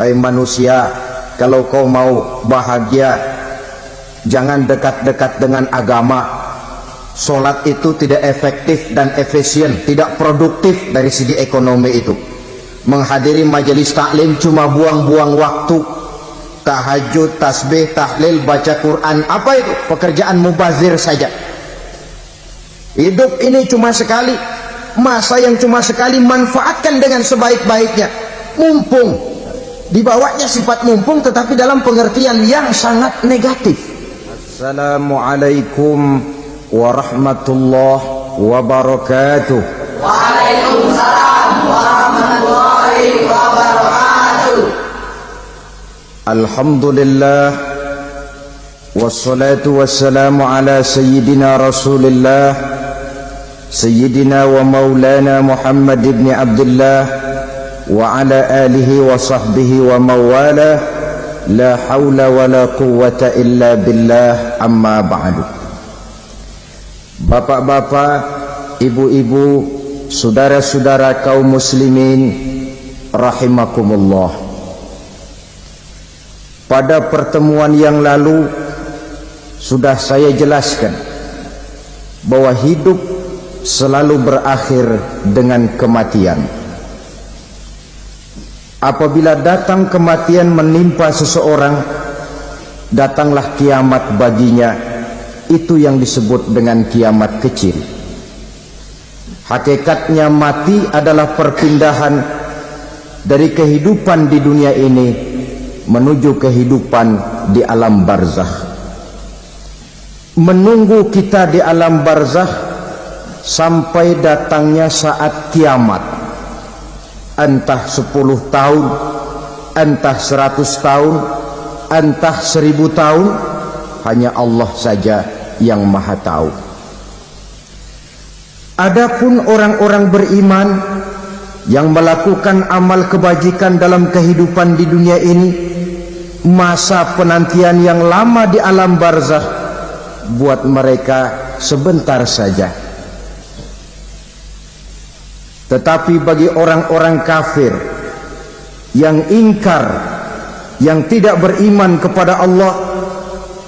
Hai manusia, kalau kau mau bahagia, jangan dekat-dekat dengan agama. Solat itu tidak efektif dan efisien, tidak produktif dari segi ekonomi itu. Menghadiri majelis taklim cuma buang-buang waktu. Tahajud, tasbih, tahlil, baca Quran, apa itu? Pekerjaan mubazir saja. Hidup ini cuma sekali, masa yang cuma sekali, manfaatkan dengan sebaik-baiknya. Mumpung, dibawanya sifat mumpung tetapi dalam pengertian yang sangat negatif. Assalamualaikum warahmatullahi wabarakatuh. Waalaikumsalam warahmatullahi wabarakatuh. Alhamdulillah, wassalatu wassalamu ala sayyidina Rasulillah, sayyidina wa maulana Muhammad ibn Abdullah wa ala alihi wa sahbihi wa mawala, la hawla wa la quwwata illa billah, amma ba'du. Bapak-bapak, ibu-ibu, saudara-saudara kaum muslimin rahimakumullah. Pada pertemuan yang lalu sudah saya jelaskan bahwa hidup selalu berakhir dengan kematian. Apabila datang kematian menimpa seseorang, datanglah kiamat baginya. Itu yang disebut dengan kiamat kecil. Hakikatnya mati adalah perpindahan dari kehidupan di dunia ini menuju kehidupan di alam barzakh. Menunggu kita di alam barzakh sampai datangnya saat kiamat. Entah 10 tahun, entah 100 tahun, entah 1000 tahun, hanya Allah saja yang maha tahu. Adapun orang-orang beriman yang melakukan amal kebajikan dalam kehidupan di dunia ini, masa penantian yang lama di alam barzakh buat mereka sebentar saja. Tetapi bagi orang-orang kafir yang ingkar, yang tidak beriman kepada Allah,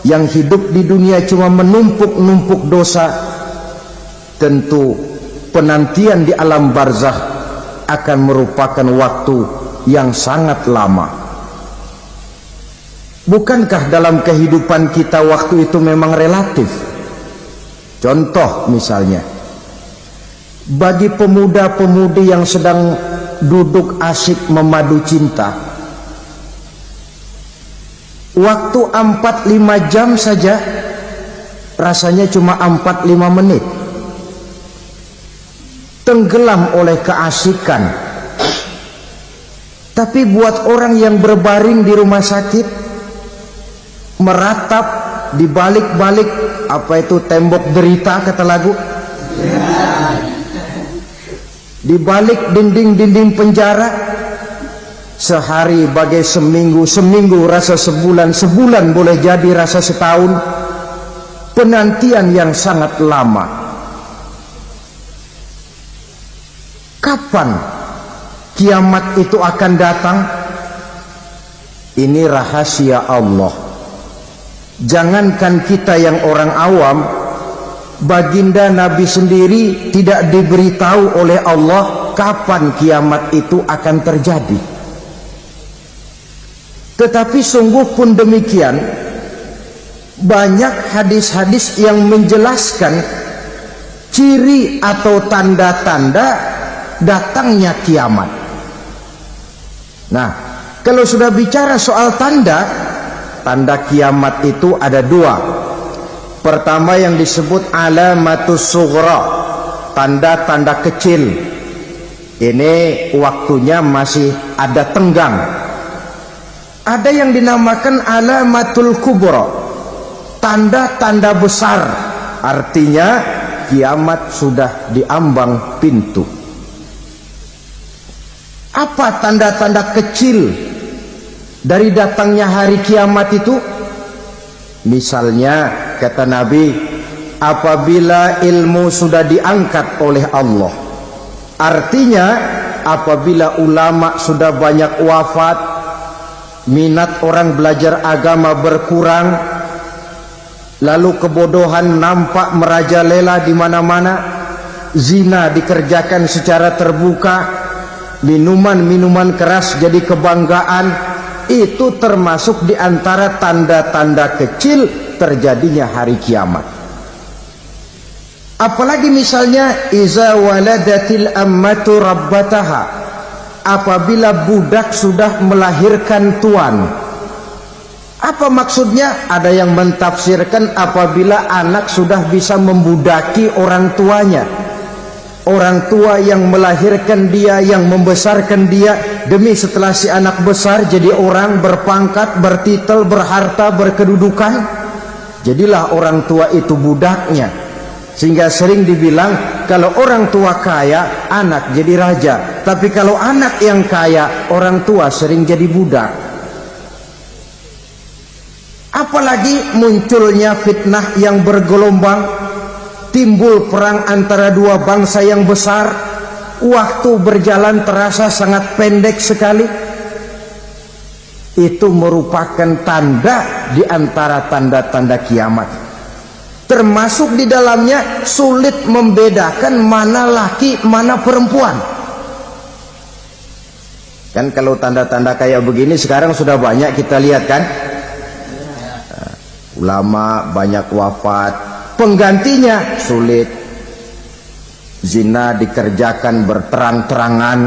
yang hidup di dunia cuma menumpuk-numpuk dosa, tentu penantian di alam barzakh akan merupakan waktu yang sangat lama. Bukankah dalam kehidupan kita waktu itu memang relatif? Contoh misalnya, bagi pemuda-pemudi yang sedang duduk asyik memadu cinta, waktu 4-5 jam saja rasanya cuma 4-5 menit, tenggelam oleh keasikan. Tapi buat orang yang berbaring di rumah sakit, meratap di balik-balik apa itu tembok derita kata lagu, di balik dinding-dinding penjara, sehari bagai seminggu, seminggu rasa sebulan, sebulan boleh jadi rasa setahun. Penantian yang sangat lama. Kapan kiamat itu akan datang? Ini rahasia Allah. Jangankan kita yang orang awam, baginda Nabi sendiri tidak diberitahu oleh Allah kapan kiamat itu akan terjadi. Tetapi sungguh pun demikian, banyak hadis-hadis yang menjelaskan ciri atau tanda-tanda datangnya kiamat. Nah, kalau sudah bicara soal tanda kiamat itu ada dua. Pertama yang disebut alamatus sughra, tanda-tanda kecil. Ini waktunya masih ada tenggang. Ada yang dinamakan alamatul kubra, tanda-tanda besar, artinya kiamat sudah diambang pintu. Apa tanda-tanda kecil dari datangnya hari kiamat itu? Misalnya kata Nabi, apabila ilmu sudah diangkat oleh Allah, artinya apabila ulama sudah banyak wafat, minat orang belajar agama berkurang, lalu kebodohan nampak merajalela di mana-mana, zina dikerjakan secara terbuka, minuman-minuman keras jadi kebanggaan. Itu termasuk di antara tanda-tanda kecil terjadinya hari kiamat. Apalagi misalnya iza waladatil ammatu rabbataha, apabila budak sudah melahirkan tuan. Apa maksudnya? Ada yang mentafsirkan apabila anak sudah bisa membudaki orang tuanya. Orang tua yang melahirkan dia, yang membesarkan dia, demi setelah si anak besar jadi orang berpangkat, bertitel, berharta, berkedudukan, jadilah orang tua itu budaknya. Sehingga sering dibilang kalau orang tua kaya, anak jadi raja. Tapi kalau anak yang kaya, orang tua sering jadi budak. Apalagi munculnya fitnah yang bergelombang, timbul perang antara dua bangsa yang besar, waktu berjalan terasa sangat pendek sekali. Itu merupakan tanda di antara tanda-tanda kiamat. Termasuk di dalamnya sulit membedakan mana laki, mana perempuan. Kan kalau tanda-tanda kayak begini sekarang sudah banyak kita lihat kan. Ulama banyak wafat, penggantinya sulit. Zina dikerjakan berterang-terangan,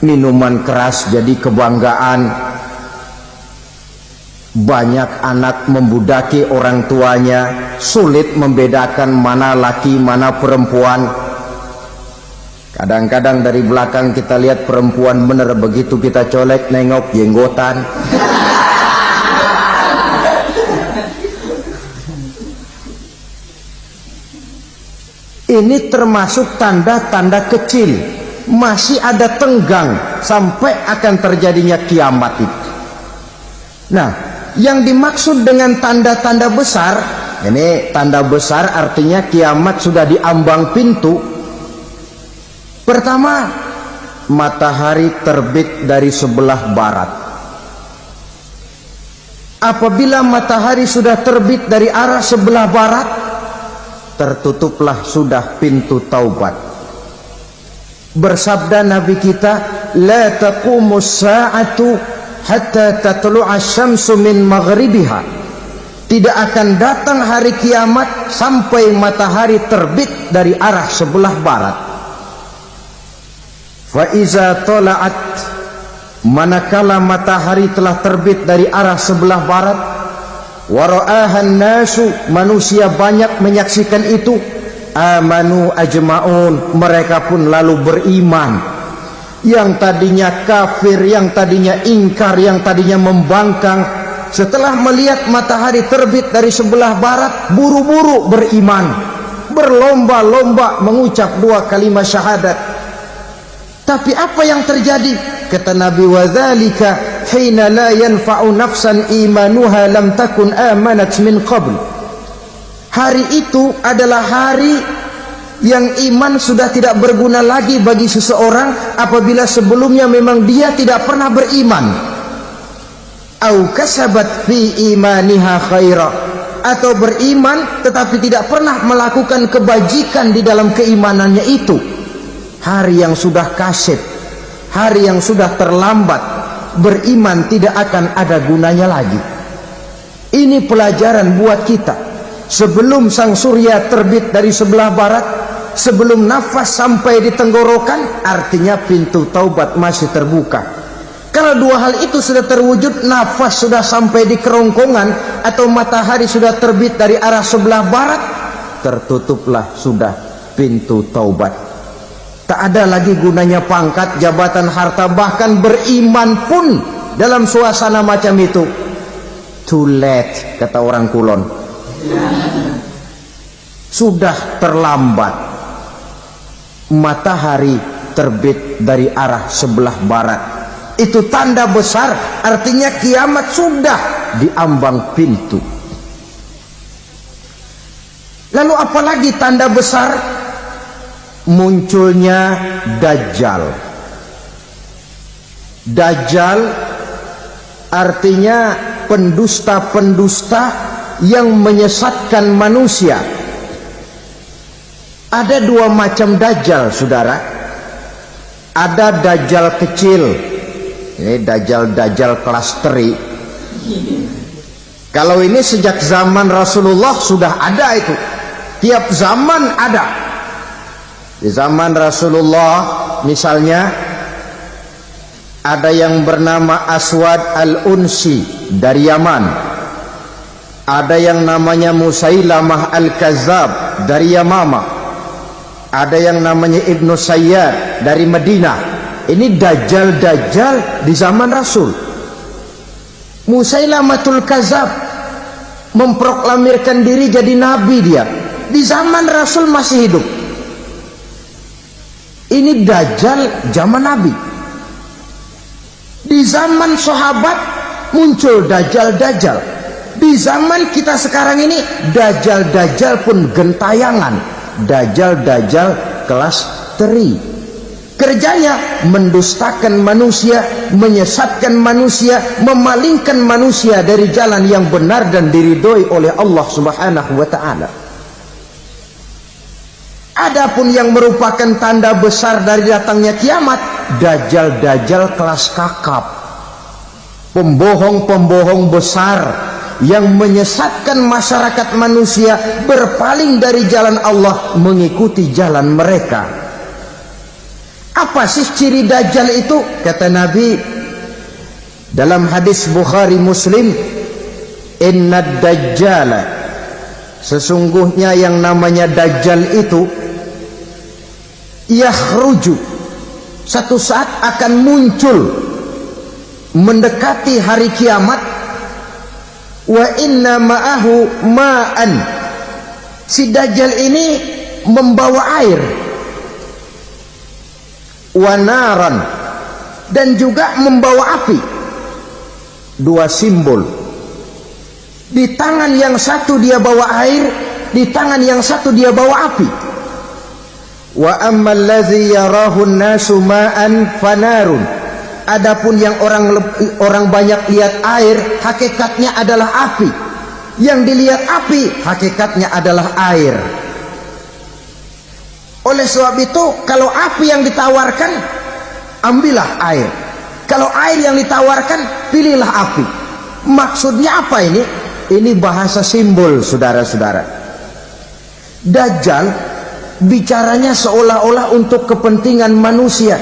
minuman keras jadi kebanggaan, banyak anak membudaki orang tuanya, sulit membedakan mana laki mana perempuan. Kadang-kadang dari belakang kita lihat perempuan bener, begitu kita colek nengok jenggotan. Ini termasuk tanda-tanda kecil, masih ada tenggang sampai akan terjadinya kiamat itu. Nah, yang dimaksud dengan tanda-tanda besar, ini tanda besar artinya kiamat sudah di ambang pintu. Pertama, matahari terbit dari sebelah barat. Apabila matahari sudah terbit dari arah sebelah barat, tertutuplah sudah pintu taubat. Bersabda Nabi kita, la taqumus sa'atu hatta tatlu'a syamsu min maghribiha. Tidak akan datang hari kiamat sampai matahari terbit dari arah sebelah barat. Fa iza tala'at, manakala matahari telah terbit dari arah sebelah barat, wara'ahan nasu, manusia banyak menyaksikan itu, amanu ajma'un, mereka pun lalu beriman. Yang tadinya kafir, yang tadinya ingkar, yang tadinya membangkang, setelah melihat matahari terbit dari sebelah barat, buru-buru beriman, berlomba-lomba mengucap dua kalimat syahadat. Tapi apa yang terjadi? Kata Nabi, wadzalika hina la yanfa'u nafsan imanuha lam takun amanat min qabl. Hari itu adalah hari yang iman sudah tidak berguna lagi bagi seseorang apabila sebelumnya memang dia tidak pernah beriman. Au kasabat fi imaniha khaira, atau beriman tetapi tidak pernah melakukan kebajikan di dalam keimanannya itu. Hari yang sudah kasib, hari yang sudah terlambat, beriman tidak akan ada gunanya lagi. Ini pelajaran buat kita. Sebelum sang surya terbit dari sebelah barat, sebelum nafas sampai di tenggorokan, artinya pintu taubat masih terbuka. Kalau dua hal itu sudah terwujud, nafas sudah sampai di kerongkongan atau matahari sudah terbit dari arah sebelah barat, tertutuplah sudah pintu taubat. Tak ada lagi gunanya pangkat, jabatan, harta, bahkan beriman pun dalam suasana macam itu too late, kata orang Kulon. Sudah terlambat. Matahari terbit dari arah sebelah barat, itu tanda besar, artinya kiamat sudah di ambang pintu. Lalu apalagi tanda besar? Munculnya Dajjal. Dajjal artinya pendusta-pendusta yang menyesatkan manusia. Ada dua macam dajjal, saudara. Ada dajjal kecil, ini dajjal kelas teri. Kalau ini sejak zaman Rasulullah sudah ada itu. Tiap zaman ada. Di zaman Rasulullah misalnya ada yang bernama Aswad al-Unsi dari Yaman. Ada yang namanya Musailamah al-Kazzab dari Yamama. Ada yang namanya Ibnu Sayyad dari Madinah. Ini dajjal-dajjal di zaman Rasul. Musailamatul Kazzab memproklamirkan diri jadi nabi dia. Di zaman Rasul masih hidup. Ini dajjal zaman Nabi. Di zaman sahabat muncul dajjal-dajjal. Di zaman kita sekarang ini dajjal-dajjal pun gentayangan. Dajjal-dajjal kelas teri. Kerjanya mendustakan manusia, menyesatkan manusia, memalingkan manusia dari jalan yang benar dan diridhoi oleh Allah Subhanahu wa taala. Adapun yang merupakan tanda besar dari datangnya kiamat, dajjal-dajjal kelas kakap. Pembohong-pembohong besar yang menyesatkan masyarakat manusia berpaling dari jalan Allah mengikuti jalan mereka. Apa sih ciri dajjal itu? Kata Nabi dalam hadis Bukhari Muslim, innad dajjala, sesungguhnya yang namanya dajjal itu yakhruju, satu saat akan muncul mendekati hari kiamat. Wa inna ma'ahu ma'an, si dajjal ini membawa air, wanaran, dan juga membawa api. Dua simbol. Di tangan yang satu dia bawa air, di tangan yang satu dia bawa api. Wa ammal ladzi yarahu an-nasu ma'an fanarun, adapun yang orang banyak lihat air, hakikatnya adalah api. Yang dilihat api, hakikatnya adalah air. Oleh sebab itu, kalau api yang ditawarkan, ambillah air. Kalau air yang ditawarkan, pilihlah api. Maksudnya apa ini? Ini bahasa simbol, saudara-saudara. Dajjal bicaranya seolah-olah untuk kepentingan manusia,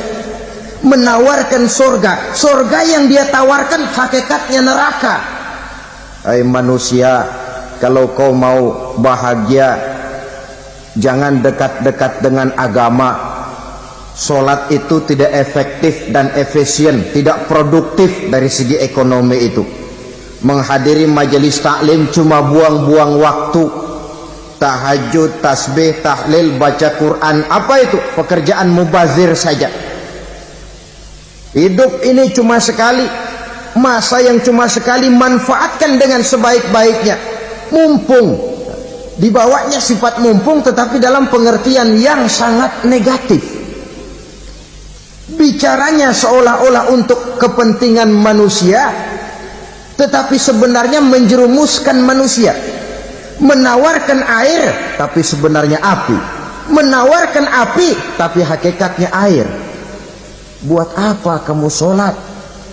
menawarkan surga. Surga yang dia tawarkan hakikatnya neraka. Hai manusia, kalau kau mau bahagia, jangan dekat-dekat dengan agama. Sholat itu tidak efektif dan efisien, tidak produktif dari segi ekonomi itu. Menghadiri majelis taklim cuma buang-buang waktu. Tahajud, tasbih, tahlil, baca Quran, apa itu? Pekerjaan mubazir saja. Hidup ini cuma sekali, masa yang cuma sekali, manfaatkan dengan sebaik-baiknya. Mumpung, dibawanya sifat mumpung tetapi dalam pengertian yang sangat negatif. Bicaranya seolah-olah untuk kepentingan manusia, tetapi sebenarnya menjerumuskan manusia. Menawarkan air, tapi sebenarnya api. Menawarkan api, tapi hakikatnya air. Buat apa kamu sholat?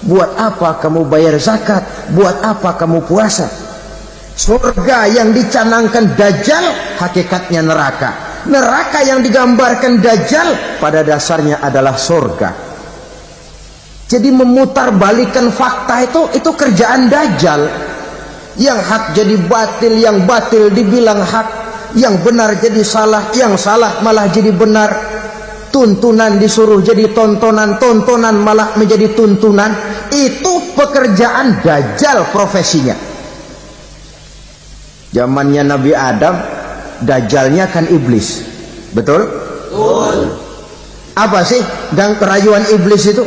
Buat apa kamu bayar zakat? Buat apa kamu puasa? Surga yang dicanangkan Dajjal, hakikatnya neraka. Neraka yang digambarkan Dajjal, pada dasarnya adalah surga. Jadi memutarbalikkan fakta itu kerjaan Dajjal. Yang hak jadi batil, yang batil dibilang hak, yang benar jadi salah, yang salah malah jadi benar. Tuntunan disuruh jadi tontonan, tontonan malah menjadi tuntunan. Itu pekerjaan Dajjal profesinya. Zamannya Nabi Adam, Dajjalnya kan iblis. Betul? Betul. Apa sih dan kerayuan iblis itu?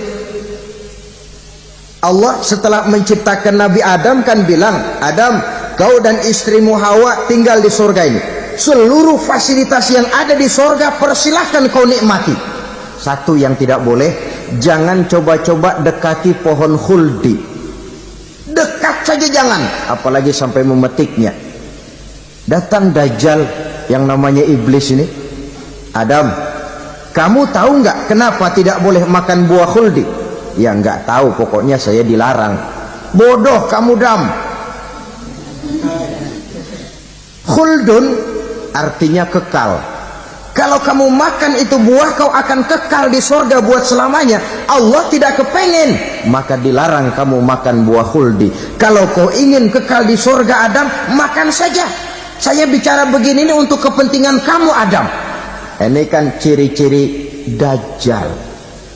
Allah setelah menciptakan Nabi Adam kan bilang, Adam, kau dan istrimu Hawa tinggal di surga ini. Seluruh fasilitas yang ada di surga persilahkan kau nikmati. Satu yang tidak boleh, jangan coba-coba dekati pohon khuldi. saja jangan, apalagi sampai memetiknya. Datang Dajjal yang namanya iblis ini. Adam, kamu tahu nggak kenapa tidak boleh makan buah khuldi? Ya nggak tahu, pokoknya saya dilarang. Bodoh kamu Dam. Khuldun artinya kekal. Kalau kamu makan itu buah, kau akan kekal di surga buat selamanya. Allah tidak kepengen, maka dilarang kamu makan buah khuldi. Kalau kau ingin kekal di surga Adam, makan saja. Saya bicara begini ini untuk kepentingan kamu Adam. Ini kan ciri-ciri Dajjal.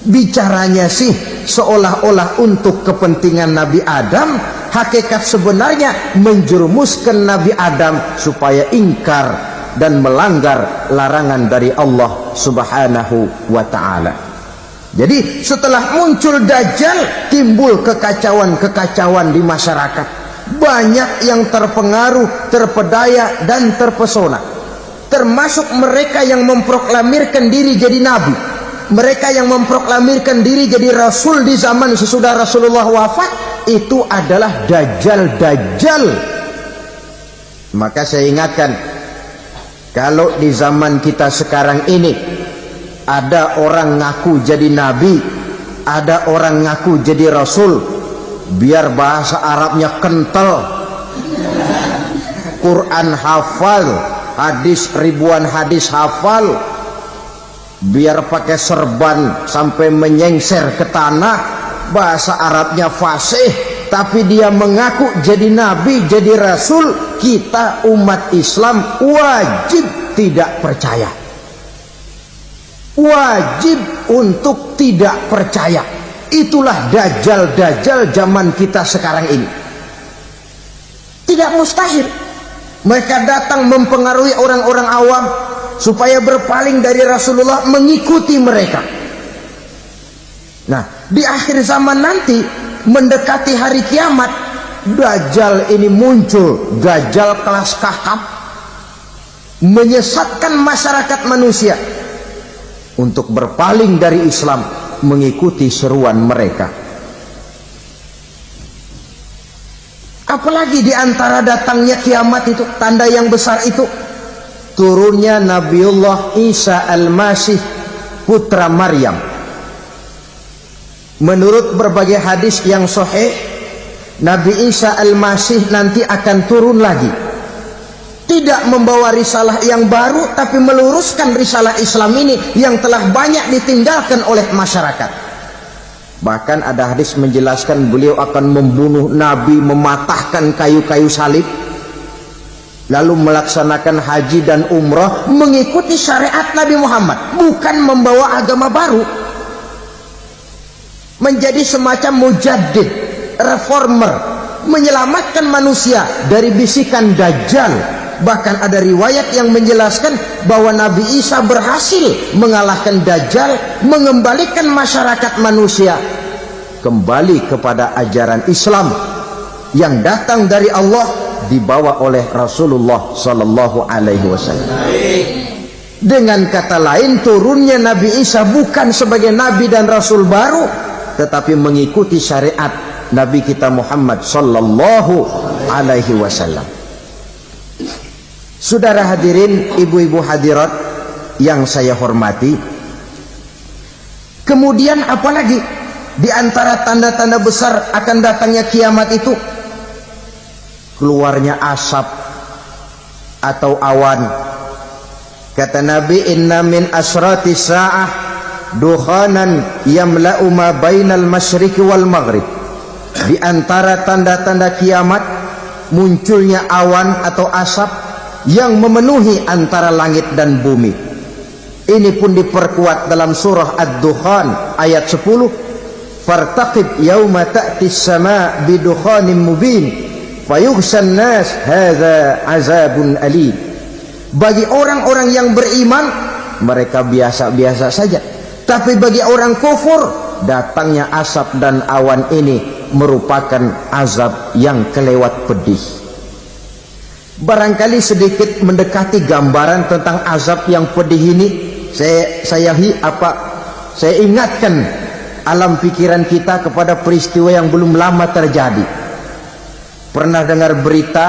Bicaranya sih seolah-olah untuk kepentingan Nabi Adam, hakikat sebenarnya menjerumuskan Nabi Adam supaya ingkar dan melanggar larangan dari Allah Subhanahu wa ta'ala. Jadi setelah muncul Dajjal, timbul kekacauan-kekacauan di masyarakat. Banyak yang terpengaruh, terpedaya dan terpesona. Termasuk mereka yang memproklamirkan diri jadi nabi, mereka yang memproklamirkan diri jadi rasul di zaman sesudah Rasulullah wafat. Itu adalah Dajjal. Maka saya ingatkan, kalau di zaman kita sekarang ini ada orang ngaku jadi nabi, ada orang ngaku jadi rasul, biar bahasa Arabnya kental, Quran hafal, hadis ribuan hadis hafal, biar pakai serban sampai menyengser ke tanah, bahasa Arabnya fasih, tapi dia mengaku jadi nabi, jadi rasul. Kita umat Islam wajib tidak percaya, wajib untuk tidak percaya. Itulah Dajjal zaman kita sekarang ini. Tidak mustahil mereka datang mempengaruhi orang-orang awam supaya berpaling dari Rasulullah, mengikuti mereka. Nah, di akhir zaman nanti, mendekati hari kiamat, Dajjal ini muncul. Dajjal kelas kakap, menyesatkan masyarakat manusia untuk berpaling dari Islam, mengikuti seruan mereka. Apalagi di antara datangnya kiamat itu, tanda yang besar itu, turunnya Nabiullah Isa Al-Masih, putra Maryam. Menurut berbagai hadis yang sahih, Nabi Isa Al-Masih nanti akan turun lagi, tidak membawa risalah yang baru, tapi meluruskan risalah Islam ini yang telah banyak ditinggalkan oleh masyarakat. Bahkan ada hadis menjelaskan beliau akan membunuh Nabi, mematahkan kayu-kayu salib, lalu melaksanakan haji dan umrah mengikuti syariat Nabi Muhammad, bukan membawa agama baru. Menjadi semacam mujaddid, reformer, menyelamatkan manusia dari bisikan Dajjal. Bahkan ada riwayat yang menjelaskan bahwa Nabi Isa berhasil mengalahkan Dajjal, mengembalikan masyarakat manusia kembali kepada ajaran Islam yang datang dari Allah, dibawa oleh Rasulullah Sallallahu Alaihi Wasallam. Dengan kata lain, turunnya Nabi Isa bukan sebagai Nabi dan Rasul baru, tetapi mengikuti syariat Nabi kita Muhammad Sallallahu Alaihi Wasallam. Saudara hadirin, ibu-ibu hadirat yang saya hormati, kemudian apalagi di antara tanda-tanda besar akan datangnya kiamat itu? Keluarnya asap atau awan. Kata Nabi, inna min asrati sa'ah dukhanan yamla'u ma bainal masyriqi wal maghrib. Di antara tanda-tanda kiamat, munculnya awan atau asap yang memenuhi antara langit dan bumi. Ini pun diperkuat dalam surah Ad-Dukhan ayat 10. Fartaqib yauma ta'ti as-sama' bidukhanin mubin fayughshan nas hadza azabun alim. Bagi orang-orang yang beriman, mereka biasa-biasa saja, tapi bagi orang kufur, datangnya asap dan awan ini merupakan azab yang kelewat pedih. Barangkali sedikit mendekati gambaran tentang azab yang pedih ini, saya ingatkan alam pikiran kita kepada peristiwa yang belum lama terjadi. Pernah dengar berita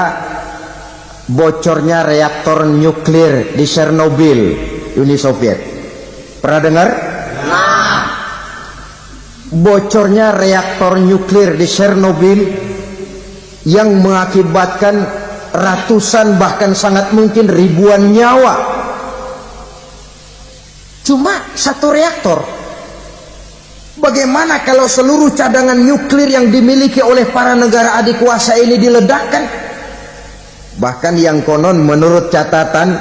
bocornya reaktor nuklir di Chernobyl, Uni Soviet? Pernah dengar? Nah. Bocornya reaktor nuklir di Chernobyl yang mengakibatkan ratusan bahkan sangat mungkin ribuan nyawa. Cuma satu reaktor. Bagaimana kalau seluruh cadangan nuklir yang dimiliki oleh para negara adik kuasa ini diledakkan? Bahkan yang konon menurut catatan,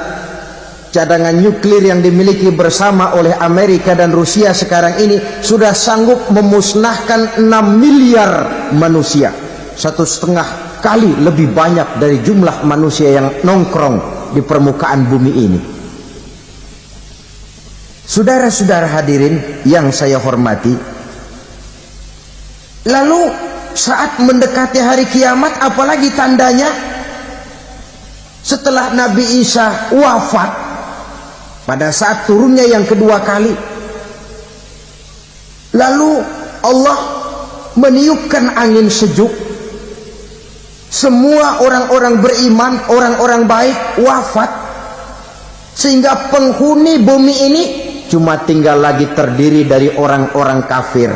cadangan nuklir yang dimiliki bersama oleh Amerika dan Rusia sekarang ini sudah sanggup memusnahkan 6 miliar manusia. 1,5 kali lebih banyak dari jumlah manusia yang nongkrong di permukaan bumi ini. Saudara-saudara hadirin yang saya hormati, lalu saat mendekati hari kiamat, apalagi tandanya? Setelah Nabi Isa wafat, pada saat turunnya yang kedua kali, lalu Allah meniupkan angin sejuk. Semua orang-orang beriman, orang-orang baik wafat, sehingga penghuni bumi ini cuma tinggal lagi terdiri dari orang-orang kafir.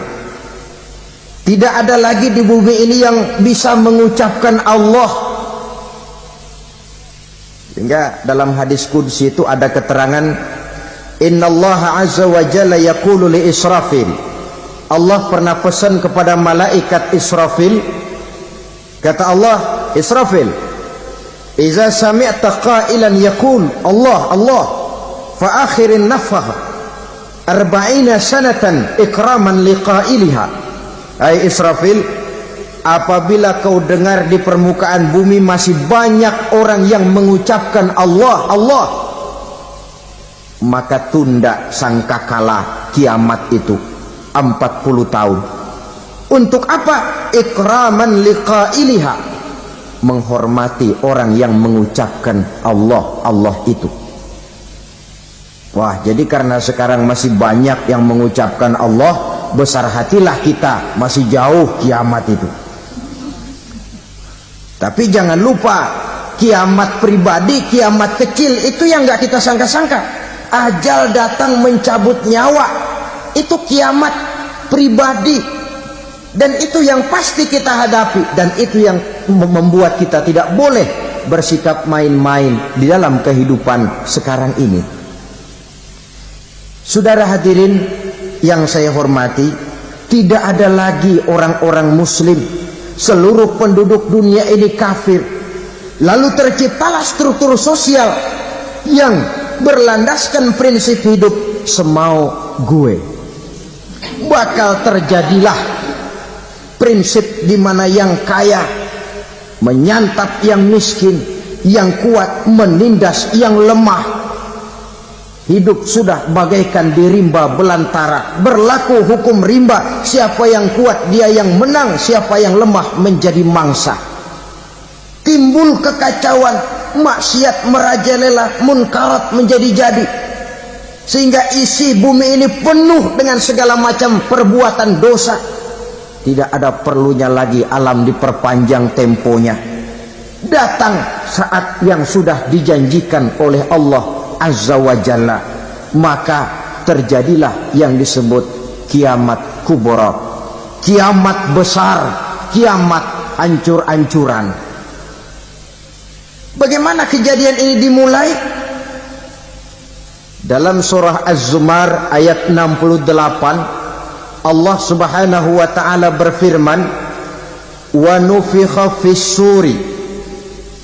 Tidak ada lagi di bumi ini yang bisa mengucapkan Allah. Sehingga dalam hadis qudsi itu ada keterangan, innallaha azza wa jalla yaqulu li Israfil. Allah pernah pesan kepada malaikat Israfil, kata Allah, Israfil, iza sami'ta qailan yaqul Allah Allah fa akhirin nafah 40 sanatan ikraman liqailiha. Hai Israfil, apabila kau dengar di permukaan bumi masih banyak orang yang mengucapkan Allah Allah, maka tunda sangkakala kiamat itu 40 tahun. Untuk apa? Ikraman liqailiha, menghormati orang yang mengucapkan Allah Allah itu. Wah, jadi karena sekarang masih banyak yang mengucapkan Allah, besar hatilah kita, masih jauh kiamat itu. Tapi jangan lupa, kiamat pribadi, kiamat kecil itu yang nggak kita sangka-sangka. Ajal datang mencabut nyawa, itu kiamat pribadi, dan itu yang pasti kita hadapi, dan itu yang membuat kita tidak boleh bersikap main-main di dalam kehidupan sekarang ini. Saudara hadirin yang saya hormati, tidak ada lagi orang-orang muslim. Seluruh penduduk dunia ini kafir. Lalu terciptalah struktur sosial yang berlandaskan prinsip hidup semau gue. Bakal terjadilah prinsip di mana yang kaya menyantap yang miskin, yang kuat menindas yang lemah. Hidup sudah bagaikan di rimba belantara, berlaku hukum rimba. Siapa yang kuat dia yang menang, siapa yang lemah menjadi mangsa. Timbul kekacauan, maksiat merajalela, munkarat menjadi-jadi, sehingga isi bumi ini penuh dengan segala macam perbuatan dosa. Tidak ada perlunya lagi alam diperpanjang temponya. Datang saat yang sudah dijanjikan oleh Allah Azza wa Jalla, maka terjadilah yang disebut kiamat kubra, kiamat besar, kiamat hancur-hancuran. Bagaimana kejadian ini dimulai? Dalam surah Az-Zumar ayat 68, Allah Subhanahu wa taala berfirman, wa nufikha fis-suri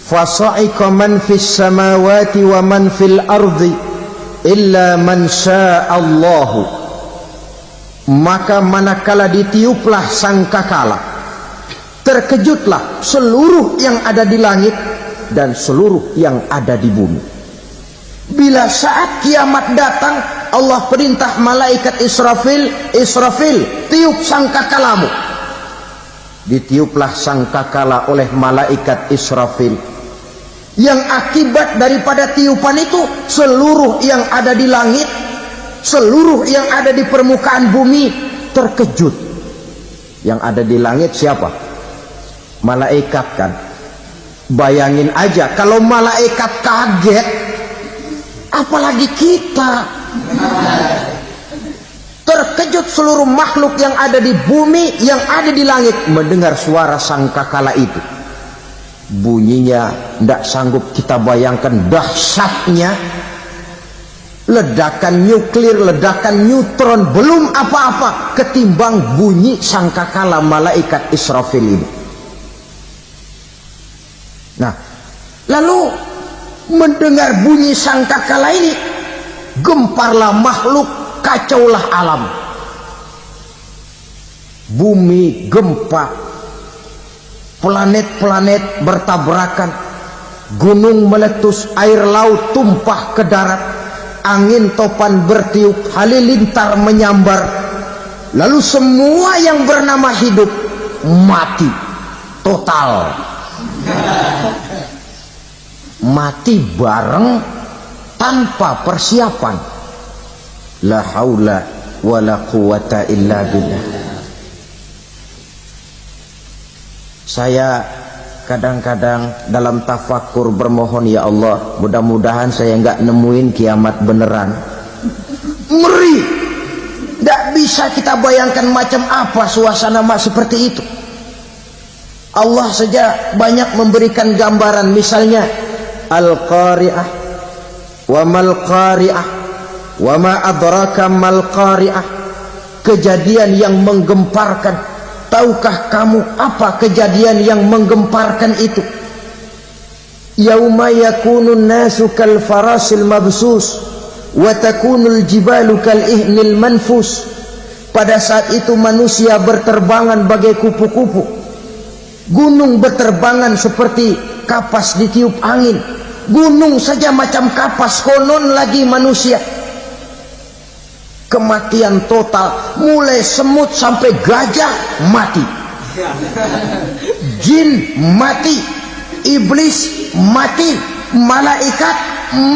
fasa'iqa man fis samawati wa man fil ardi illa man sya'allahu. Maka manakala ditiuplah sangkakala, terkejutlah seluruh yang ada di langit dan seluruh yang ada di bumi. Bila saat kiamat datang, Allah perintah malaikat Israfil, Israfil, tiup sangkakalamu. Ditiuplah sangkakala oleh malaikat Israfil. Yang akibat daripada tiupan itu, seluruh yang ada di langit, seluruh yang ada di permukaan bumi terkejut. Yang ada di langit siapa? Malaikat kan. Bayangin aja kalau malaikat kaget, apalagi kita. Terkejut seluruh makhluk yang ada di bumi, yang ada di langit mendengar suara sangkakala itu. Bunyinya tidak sanggup kita bayangkan dahsyatnya. Ledakan nuklir, ledakan neutron, belum apa-apa ketimbang bunyi sangkakala malaikat Israfil ini. Nah, lalu mendengar bunyi sangkakala ini, gemparlah makhluk, kacaulah alam. Bumi gempa, planet-planet bertabrakan, gunung meletus, air laut tumpah ke darat, angin topan bertiup, halilintar menyambar. Lalu semua yang bernama hidup mati total. Mati bareng tanpa persiapan. La haula wala quwata illa billah. Saya kadang-kadang dalam tafakur bermohon, ya Allah, mudah-mudahan saya nggak nemuin kiamat beneran. Ngeri, nggak bisa kita bayangkan macam apa suasana seperti itu. Allah saja banyak memberikan gambaran, misalnya Al-Qari'ah, wa mal qari'ah, wa ma adraka mal qari'ah. Kejadian yang menggemparkan. Tahukah kamu apa kejadian yang menggemparkan itu? Yauma yakunun nasu kal farasil mabsus wa takunul jibalu kal ihnil manfus. Pada saat itu manusia berterbangan bagai kupu-kupu, gunung berterbangan seperti kapas ditiup angin. Gunung saja macam kapas, konon lagi manusia. Kematian total, mulai semut sampai gajah mati, jin mati, iblis mati, malaikat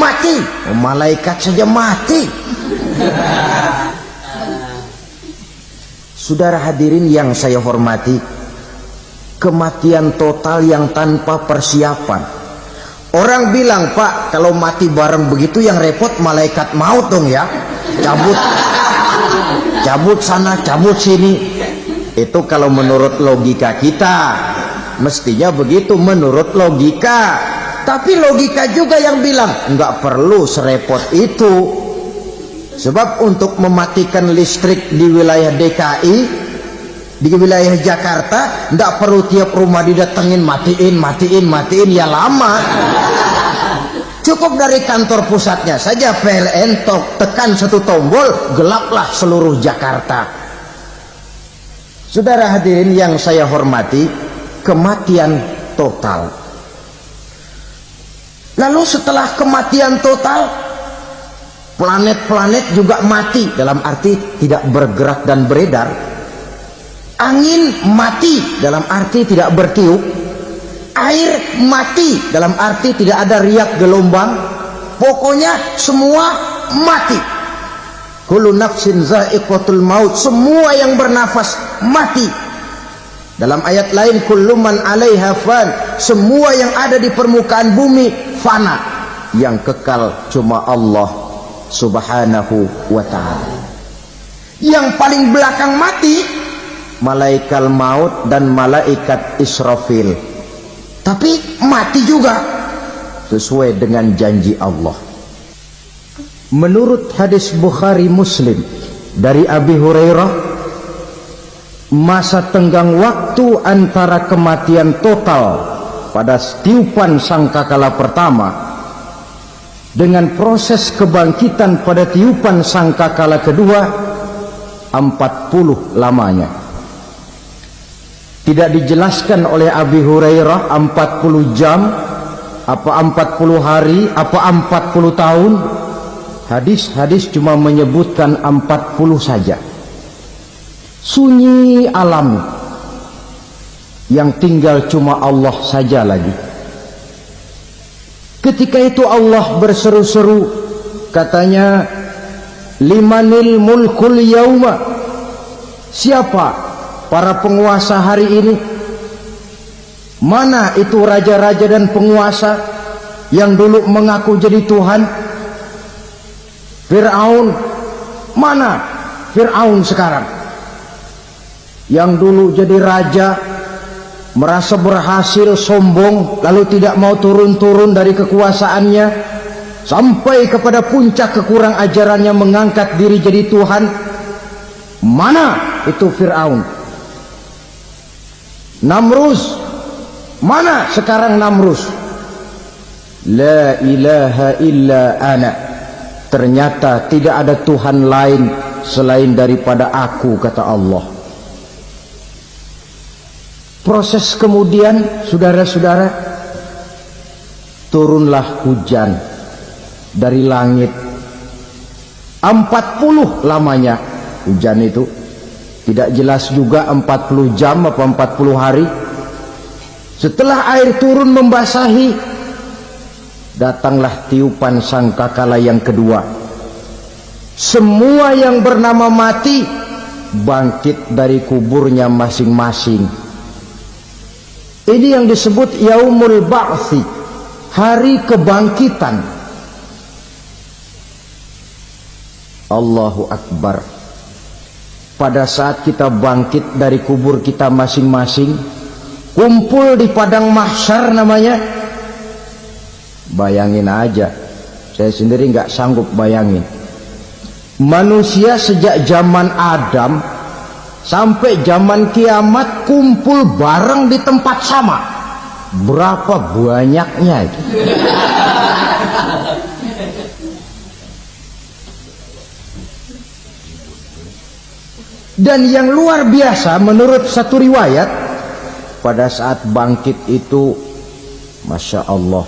mati. Malaikat saja mati. Saudara hadirin yang saya hormati, kematian total yang tanpa persiapan. Orang bilang, Pak, kalau mati bareng begitu yang repot malaikat maut dong ya. Cabut sana, cabut sini. Itu kalau menurut logika kita, mestinya begitu menurut logika. Tapi logika juga yang bilang nggak perlu serepot itu. Sebab untuk mematikan listrik di wilayah DKI, di wilayah Jakarta, nggak perlu tiap rumah didatengin matiin ya lama. Cukup dari kantor pusatnya saja PLN tekan satu tombol, gelaplah seluruh Jakarta. Saudara hadirin yang saya hormati, kematian total. Lalu setelah kematian total, planet-planet juga mati, dalam arti tidak bergerak dan beredar. Angin mati, dalam arti tidak bertiup. Air mati, dalam arti tidak ada riak gelombang. Pokoknya semua mati. Kullu nafsin za'iqatul maut, semua yang bernafas mati. Dalam ayat lain, kullu man 'alaiha fan, semua yang ada di permukaan bumi fana. Yang kekal cuma Allah Subhanahu wa ta'ala. Yang paling belakang mati malaikat maut dan malaikat Israfil. Tapi mati juga sesuai dengan janji Allah. Menurut hadis Bukhari Muslim dari Abi Hurairah, masa tenggang waktu antara kematian total pada tiupan sangkakala pertama dengan proses kebangkitan pada tiupan sangkakala kedua 40 lamanya. Tidak dijelaskan oleh Abi Hurairah 40 jam, apa 40 hari, apa 40 tahun. Hadis-hadis cuma menyebutkan 40 saja. Sunyi alam, yang tinggal cuma Allah saja lagi. Ketika itu Allah berseru-seru, katanya, limanil mulkul yauma, siapa para penguasa hari ini? Mana itu raja-raja dan penguasa yang dulu mengaku jadi Tuhan? Fir'aun. Mana Fir'aun sekarang? Yang dulu jadi raja, merasa berhasil, sombong, lalu tidak mau turun-turun dari kekuasaannya, sampai kepada puncak kekurang ajarannya mengangkat diri jadi Tuhan. Mana itu Fir'aun? Namrus. Mana sekarang Namrus? La ilaha illa ana. Ternyata tidak ada Tuhan lain selain daripada aku, kata Allah. Proses kemudian, saudara-saudara, turunlah hujan dari langit. 40 lamanya hujan itu. Tidak jelas juga 40 jam apa 40 hari. Setelah air turun membasahi, datanglah tiupan sangkakala yang kedua. Semua yang bernama mati bangkit dari kuburnya masing-masing. Ini yang disebut Yaumul Ba'thi, hari kebangkitan. Allahu Akbar. Pada saat kita bangkit dari kubur kita masing-masing, kumpul di padang mahsyar namanya. Bayangin aja, saya sendiri nggak sanggup bayangin. Manusia sejak zaman Adam sampai zaman kiamat kumpul bareng di tempat sama. Berapa banyaknya itu? Dan yang luar biasa, menurut satu riwayat, pada saat bangkit itu, Masya Allah,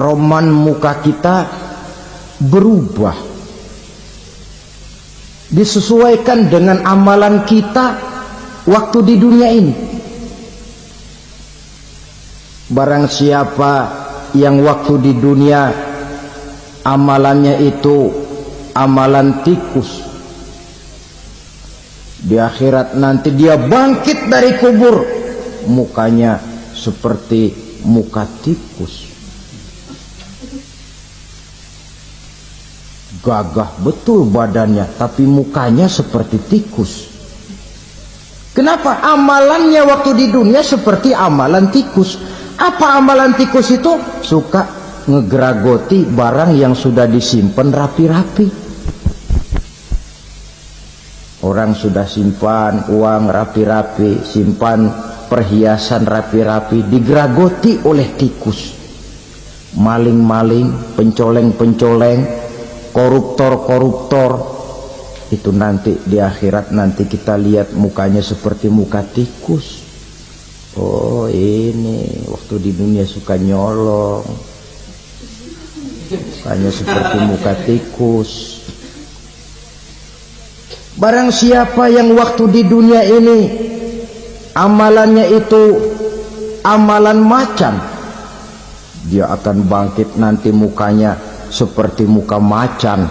roman muka kita berubah, disesuaikan dengan amalan kita waktu di dunia ini. Barang siapa yang waktu di dunia amalannya itu amalan tikus, di akhirat nanti dia bangkit dari kubur, mukanya seperti muka tikus. Gagah betul badannya, tapi mukanya seperti tikus. Kenapa? Amalannya waktu di dunia seperti amalan tikus. Apa amalan tikus itu? Suka ngegeragoti barang yang sudah disimpan rapi-rapi. Orang sudah simpan uang rapi-rapi, simpan perhiasan rapi-rapi, digeragoti oleh tikus. Maling-maling, pencoleng-pencoleng, koruptor-koruptor, itu nanti di akhirat nanti kita lihat mukanya seperti muka tikus. Oh, ini waktu di dunia suka nyolong, mukanya seperti muka tikus. Barang siapa yang waktu di dunia ini amalannya itu amalan macan, dia akan bangkit nanti mukanya seperti muka macan.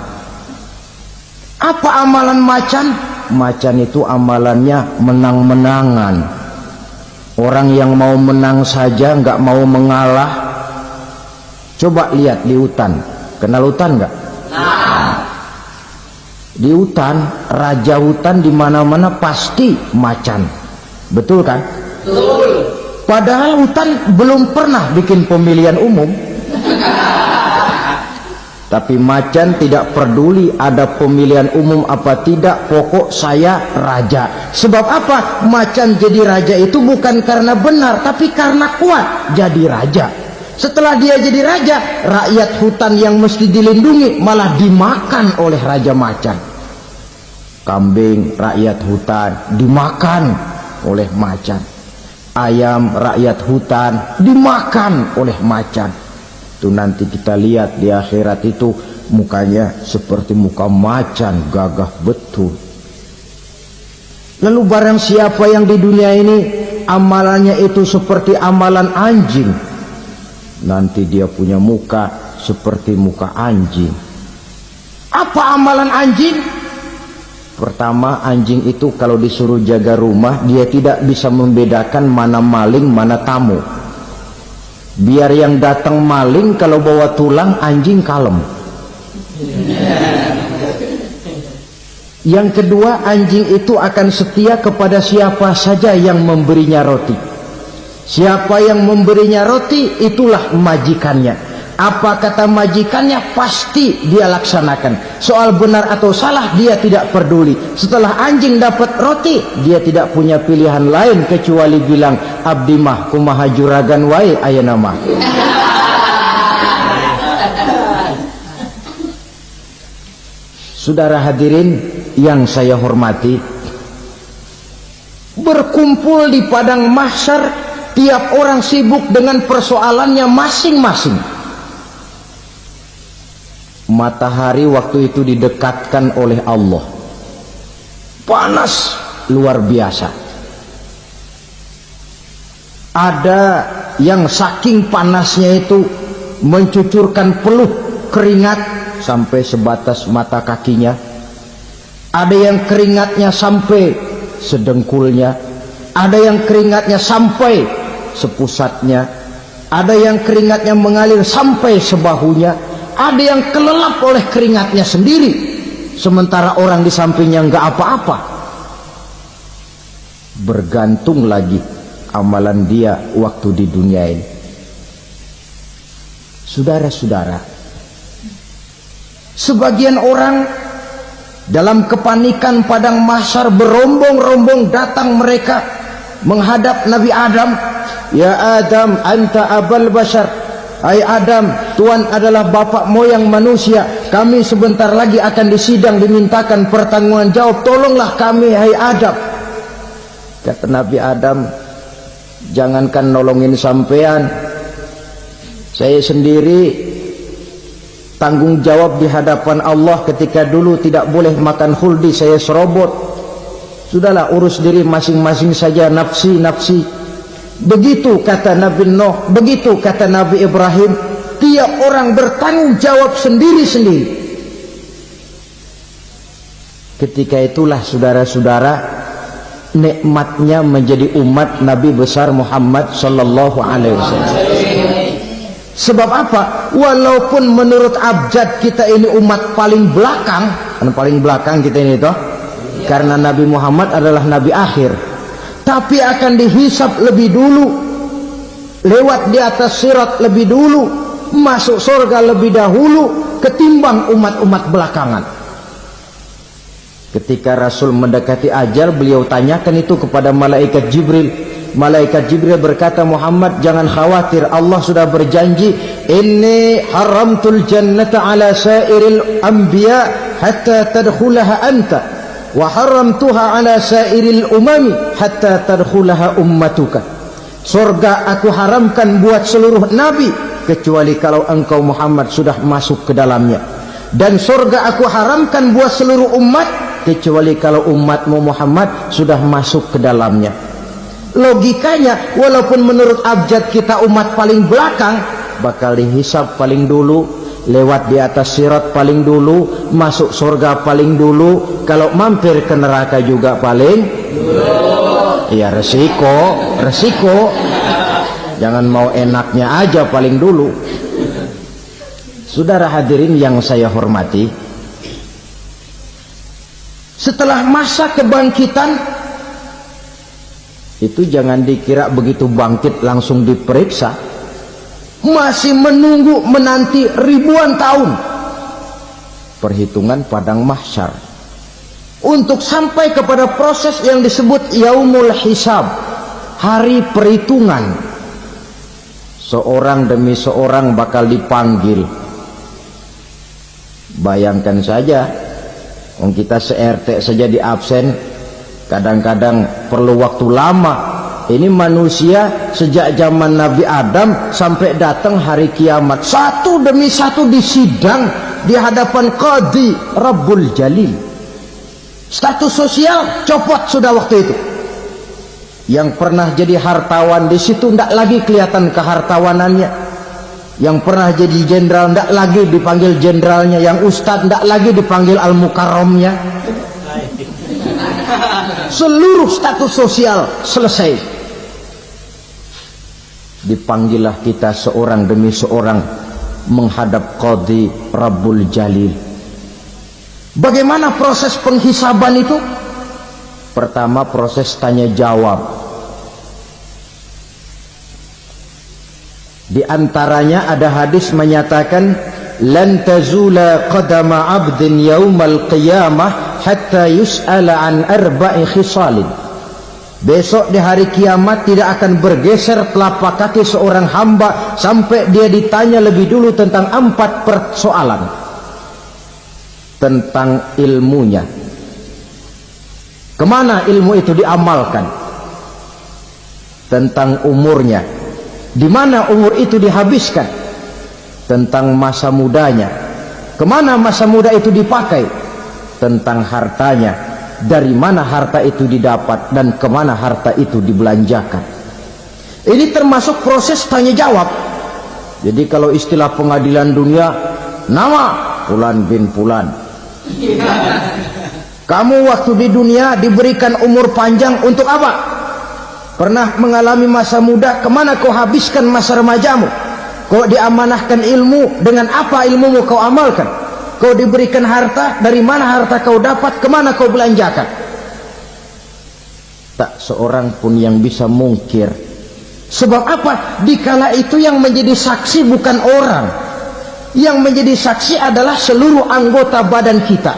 Apa amalan macan? Macan itu amalannya menang-menangan. Orang yang mau menang saja nggak mau mengalah. Coba lihat di hutan, kenal hutan nggak? Di hutan, raja hutan di mana-mana pasti macan, betul kan? Betul. Padahal hutan belum pernah bikin pemilihan umum. Tapi macan tidak peduli ada pemilihan umum apa tidak, pokok saya raja. Sebab apa? Macan jadi raja itu bukan karena benar, tapi karena kuat jadi raja. Setelah dia jadi raja, rakyat hutan yang mesti dilindungi malah dimakan oleh raja macan. Kambing rakyat hutan dimakan oleh macan. Ayam rakyat hutan dimakan oleh macan. Itu nanti kita lihat di akhirat itu mukanya seperti muka macan, gagah betul. Lalu barang siapa yang di dunia ini amalannya itu seperti amalan anjing, nanti dia punya muka seperti muka anjing. Apa amalan anjing? Pertama, anjing itu kalau disuruh jaga rumah, dia tidak bisa membedakan mana maling, mana tamu. Biar yang datang maling, kalau bawa tulang, anjing kalem. Yang kedua, anjing itu akan setia kepada siapa saja yang memberinya roti. Siapa yang memberinya roti, itulah majikannya. Apa kata majikannya, pasti dia laksanakan. Soal benar atau salah, dia tidak peduli. Setelah anjing dapat roti, dia tidak punya pilihan lain kecuali bilang, abdi mah kumaha juragan wae ayeuna mah. Saudara hadirin yang saya hormati, berkumpul di padang mahsyar, tiap orang sibuk dengan persoalannya masing-masing. Matahari waktu itu didekatkan oleh Allah, panas luar biasa. Ada yang saking panasnya itu mencucurkan peluh keringat sampai sebatas mata kakinya. Ada yang keringatnya sampai sedengkulnya, ada yang keringatnya sampai sepusatnya, ada yang keringatnya mengalir sampai sebahunya, ada yang kelelap oleh keringatnya sendiri, sementara orang di sampingnya nggak apa-apa. Bergantung lagi amalan dia waktu di dunia ini. Saudara-saudara, sebagian orang dalam kepanikan padang mahsyar berombong-rombong datang mereka menghadap Nabi Adam. Ya Adam, anta abal bashar. Hai Adam, Tuhan adalah bapak moyang manusia. Kami sebentar lagi akan disidang, dimintakan pertanggungan jawab. Tolonglah kami, hai Adam. Kata Nabi Adam, jangankan nolongin sampean, saya sendiri tanggung jawab di hadapan Allah. Ketika dulu tidak boleh makan khuldi, saya serobot. Sudahlah, urus diri masing-masing saja, nafsi. Begitu kata Nabi Nuh, begitu kata Nabi Ibrahim. Tiap orang bertanggung jawab sendiri-sendiri. Ketika itulah saudara-saudara, nikmatnya menjadi umat Nabi besar Muhammad sallallahu alaihi wasallam. Sebab apa? Walaupun menurut abjad kita ini umat paling belakang, kan paling belakang kita ini toh, karena Nabi Muhammad adalah Nabi akhir, tapi akan dihisap lebih dulu, lewat di atas sirat lebih dulu, masuk surga lebih dahulu ketimbang umat-umat belakangan. Ketika Rasul mendekati ajal, beliau tanyakan itu kepada malaikat Jibril. Malaikat Jibril berkata, Muhammad jangan khawatir, Allah sudah berjanji, inni haramtul jannata ala sairil anbiya hatta tadkhulaha anta wa haramtuha ala sairil umami hatta tadkhulaha ummatuka. Surga aku haramkan buat seluruh nabi kecuali kalau engkau Muhammad sudah masuk ke dalamnya, dan surga aku haramkan buat seluruh umat kecuali kalau umatmu Muhammad sudah masuk ke dalamnya. Logikanya, walaupun menurut abjad kita umat paling belakang, bakal dihisab paling dulu, lewat di atas sirat paling dulu, masuk surga paling dulu, kalau mampir ke neraka juga paling dulu. Ya resiko. Jangan mau enaknya aja paling dulu. Saudara hadirin yang saya hormati, setelah masa kebangkitan itu jangan dikira begitu bangkit langsung diperiksa, masih menunggu menanti ribuan tahun perhitungan padang mahsyar untuk sampai kepada proses yang disebut yaumul hisab, hari perhitungan. Seorang demi seorang bakal dipanggil. Bayangkan saja, kita se-RT saja di absen, kadang-kadang perlu waktu lama. Ini manusia sejak zaman Nabi Adam sampai datang hari kiamat, satu demi satu disidang di hadapan Qadhi Rabbul Jalil. Status sosial copot sudah waktu itu. Yang pernah jadi hartawan di situ tidak lagi kelihatan kehartawanannya. Yang pernah jadi jenderal tidak lagi dipanggil jenderalnya. Yang ustadz tidak lagi dipanggil al-mukarramnya. Seluruh status sosial selesai. Dipanggillah kita seorang demi seorang menghadap Qadhi Rabbul Jalil. Bagaimana proses penghisaban itu? Pertama, proses tanya jawab. Di antaranya ada hadis menyatakan lan tazula qadama 'abdin yaumal qiyamah hatta yus'ala an arba'i khisalin. Besok di hari kiamat tidak akan bergeser telapak kaki seorang hamba sampai dia ditanya lebih dulu tentang 4 persoalan. Tentang ilmunya, kemana ilmu itu diamalkan. Tentang umurnya, di mana umur itu dihabiskan. Tentang masa mudanya, kemana masa muda itu dipakai. Tentang hartanya, dari mana harta itu didapat dan kemana harta itu dibelanjakan. Ini termasuk proses tanya jawab. Jadi kalau istilah pengadilan dunia, nama Fulan bin Fulan. Kamu waktu di dunia diberikan umur panjang untuk apa? Pernah mengalami masa muda, kemana kau habiskan masa remajamu? Kau diamanahkan ilmu, dengan apa ilmumu kau amalkan? Kau diberikan harta, dari mana harta kau dapat, kemana kau belanjakan? Tak seorang pun yang bisa mungkir. Sebab apa? Dikala itu yang menjadi saksi bukan orang. Yang menjadi saksi adalah seluruh anggota badan kita.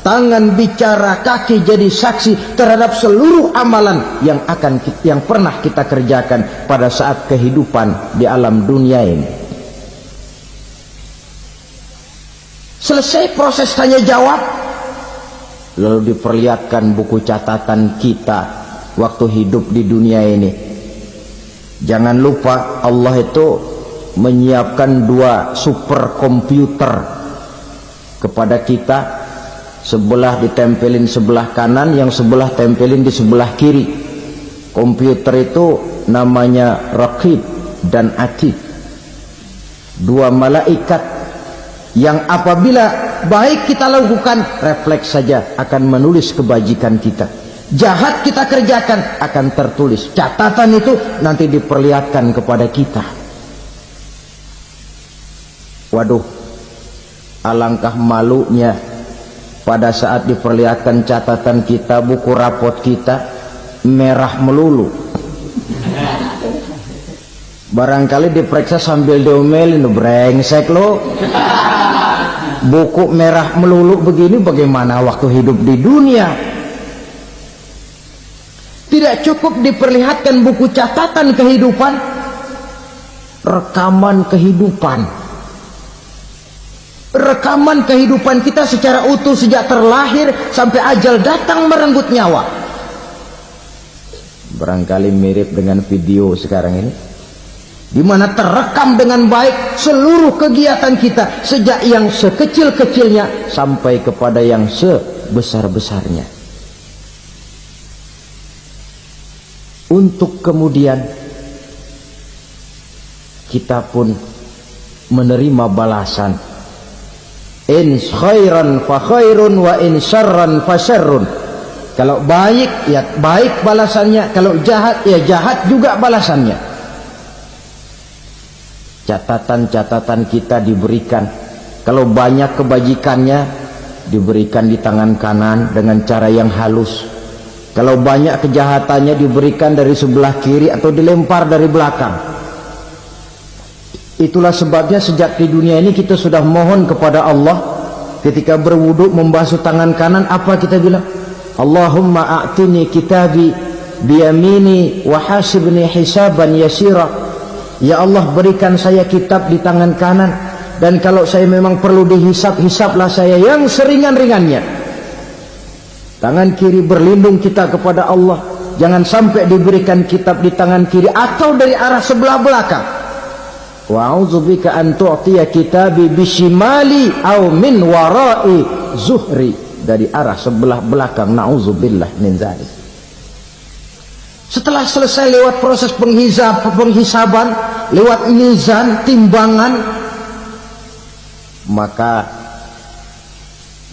Tangan bicara, kaki jadi saksi terhadap seluruh amalan yang pernah kita kerjakan pada saat kehidupan di alam dunia ini. Selesai proses tanya jawab, lalu diperlihatkan buku catatan kita waktu hidup di dunia ini. Jangan lupa Allah itu menyiapkan 2 superkomputer kepada kita. Sebelah ditempelin sebelah kanan, yang sebelah tempelin di sebelah kiri. Komputer itu namanya Raqib dan Atid. 2 malaikat yang apabila baik kita lakukan, refleks saja akan menulis kebajikan kita. Jahat kita kerjakan akan tertulis. Catatan itu nanti diperlihatkan kepada kita. Waduh, alangkah malunya pada saat diperlihatkan catatan kita, buku rapot kita merah melulu. Barangkali diperiksa sambil diomelin, brengsek lo. Buku merah melulu begini, bagaimana waktu hidup di dunia? Tidak cukup diperlihatkan buku catatan kehidupan, rekaman kehidupan. Rekaman kehidupan kita secara utuh sejak terlahir sampai ajal datang merenggut nyawa. Barangkali mirip dengan video sekarang ini, di mana terekam dengan baik seluruh kegiatan kita sejak yang sekecil-kecilnya sampai kepada yang sebesar-besarnya. Untuk kemudian kita pun menerima balasan. In khairan fa khairun wa in syarran fa syarrun. Kalau baik ya baik balasannya, kalau jahat ya jahat juga balasannya. Catatan-catatan kita diberikan. Kalau banyak kebajikannya diberikan di tangan kanan dengan cara yang halus. Kalau banyak kejahatannya diberikan dari sebelah kiri atau dilempar dari belakang. Itulah sebabnya sejak di dunia ini kita sudah mohon kepada Allah. Ketika berwudu membasuh tangan kanan, apa kita bilang? Allahumma a'tini kitabi biyamini wa hasibni hisaban yasira. Ya Allah, berikan saya kitab di tangan kanan, dan kalau saya memang perlu dihisap, hisaplah saya yang seringan-ringannya. Tangan kiri berlindung kita kepada Allah, jangan sampai diberikan kitab di tangan kiri atau dari arah sebelah belakang. Wa a'udzubika an tu'tiya kitabi bishimali aw min wara'i zuhri, dari arah sebelah belakang. Na'udzubillah min dzalik. Setelah selesai lewat proses penghisaban, lewat mizan, timbangan, maka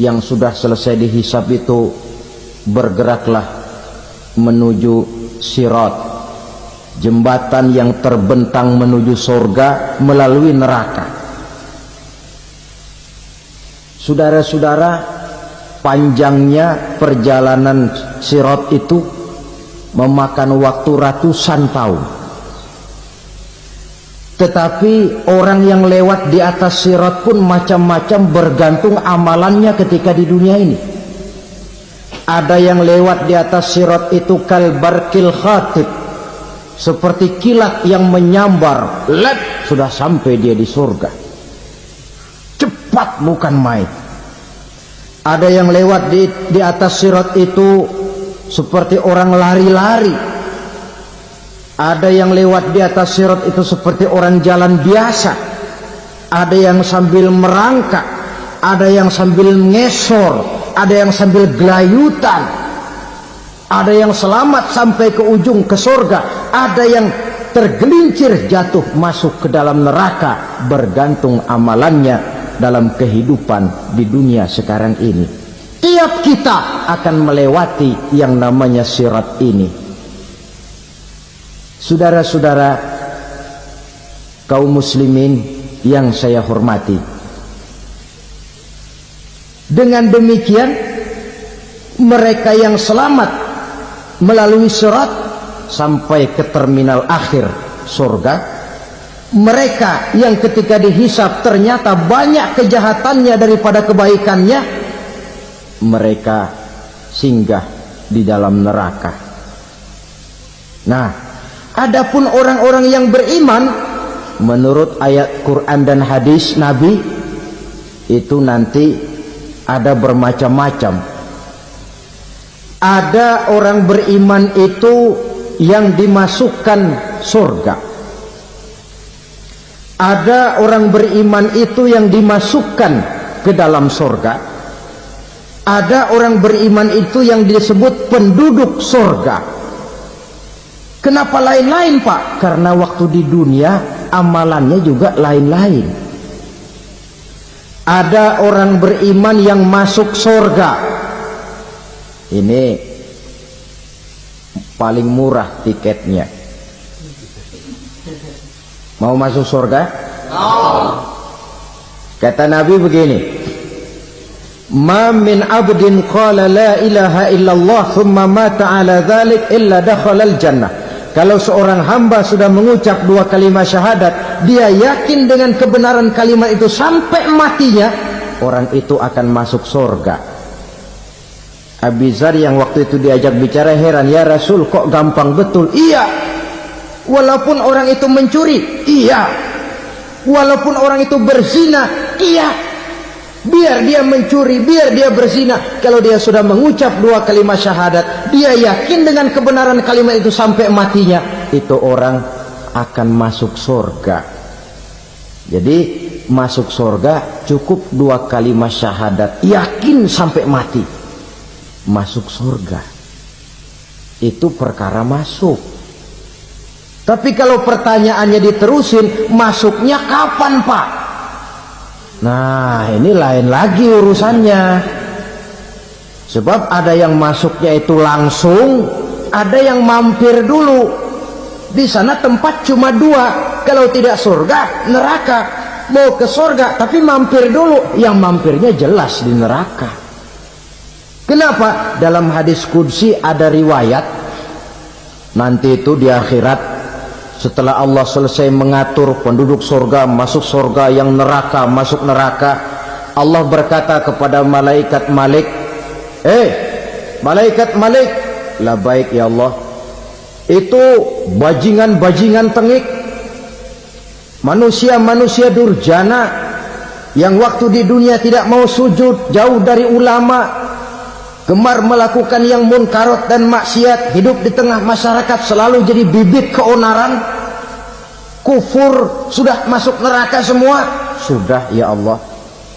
yang sudah selesai dihisab itu bergeraklah menuju Sirat, jembatan yang terbentang menuju surga melalui neraka. Saudara-saudara, panjangnya perjalanan Sirat itu memakan waktu ratusan tahun. Tetapi orang yang lewat di atas Sirat pun macam-macam, bergantung amalannya ketika di dunia ini. Ada yang lewat di atas Sirat itu kalbarkil khatib, seperti kilat yang menyambar, lep, sudah sampai dia di surga. Cepat bukan main. Ada yang lewat di atas Sirat itu seperti orang lari-lari. Ada yang lewat di atas Sirat itu seperti orang jalan biasa. Ada yang sambil merangkak, ada yang sambil ngesor, ada yang sambil gelayutan, ada yang selamat sampai ke ujung ke surga, ada yang tergelincir jatuh masuk ke dalam neraka, bergantung amalannya dalam kehidupan di dunia sekarang ini. Tiap kita akan melewati yang namanya Sirat ini. Saudara-saudara kaum muslimin yang saya hormati, dengan demikian mereka yang selamat melalui Sirat sampai ke terminal akhir surga, mereka yang ketika dihisab ternyata banyak kejahatannya daripada kebaikannya, mereka singgah di dalam neraka. Nah, adapun orang-orang yang beriman menurut ayat Quran dan hadis Nabi itu nanti ada bermacam-macam. Ada orang beriman itu yang dimasukkan surga. Ada orang beriman itu yang dimasukkan ke dalam surga. Ada orang beriman itu yang disebut penduduk surga. Kenapa lain-lain, Pak? Karena waktu di dunia amalannya juga lain-lain. Ada orang beriman yang masuk surga. Ini paling murah tiketnya. Mau masuk surga? Kata Nabi begini, ma min abdin qala la ilaha illallah thumma mata ala dhalik illa dakhalal jannah. Kalau seorang hamba sudah mengucap dua kalimat syahadat, dia yakin dengan kebenaran kalimat itu sampai matinya, orang itu akan masuk surga. Abi Dzar yang waktu itu diajak bicara heran, ya Rasul kok gampang betul? Iya, walaupun orang itu mencuri, iya, walaupun orang itu berzina, iya. Biar dia mencuri, biar dia berzina, kalau dia sudah mengucap dua kalimat syahadat, dia yakin dengan kebenaran kalimat itu sampai matinya, itu orang akan masuk surga. Jadi masuk surga cukup dua kalimat syahadat, yakin sampai mati, masuk surga. Itu perkara masuk. Tapi kalau pertanyaannya diterusin, masuknya kapan, Pak? Nah, ini lain lagi urusannya. Sebab ada yang masuknya itu langsung, ada yang mampir dulu. Di sana tempat cuma dua, kalau tidak surga, neraka. Mau ke surga tapi mampir dulu, yang mampirnya jelas di neraka. Kenapa? Dalam hadis qudsi ada riwayat, nanti itu di akhirat, setelah Allah selesai mengatur penduduk surga masuk surga, yang neraka masuk neraka, Allah berkata kepada malaikat Malik, malaikat Malik, labaik ya Allah, itu bajingan-bajingan tengik, manusia-manusia durjana yang waktu di dunia tidak mau sujud, jauh dari ulama, gemar melakukan yang munkarat dan maksiat, hidup di tengah masyarakat selalu jadi bibit keonaran, kufur, sudah masuk neraka semua. Sudah ya Allah.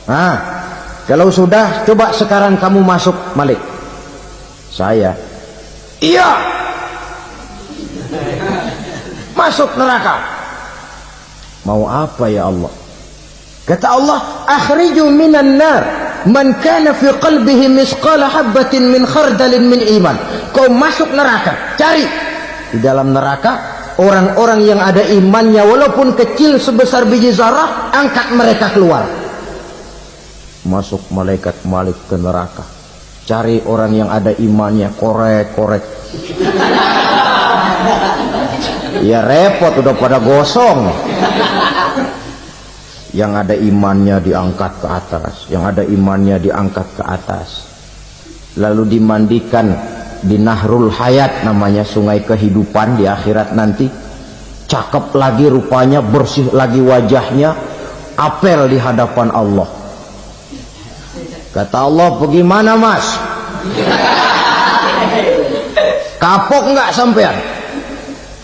Nah, kalau sudah, coba sekarang kamu masuk, Malik. Saya, iya, masuk neraka. Mau apa ya Allah? Kata Allah, akhriju minan nar, man kana fi qalbihi misqala habatin min khardalin min iman. Kau masuk neraka, cari di dalam neraka orang-orang yang ada imannya walaupun kecil sebesar biji zarah, angkat mereka keluar. Masuk malaikat Malik ke neraka, cari orang yang ada imannya, korek-korek. Ya repot, udah pada gosong. Yang ada imannya diangkat ke atas, yang ada imannya diangkat ke atas, lalu dimandikan di Nahrul Hayat, namanya sungai kehidupan di akhirat nanti. Cakep lagi rupanya, bersih lagi wajahnya, apel di hadapan Allah. Kata Allah, bagaimana mas? Kapok nggak sampean?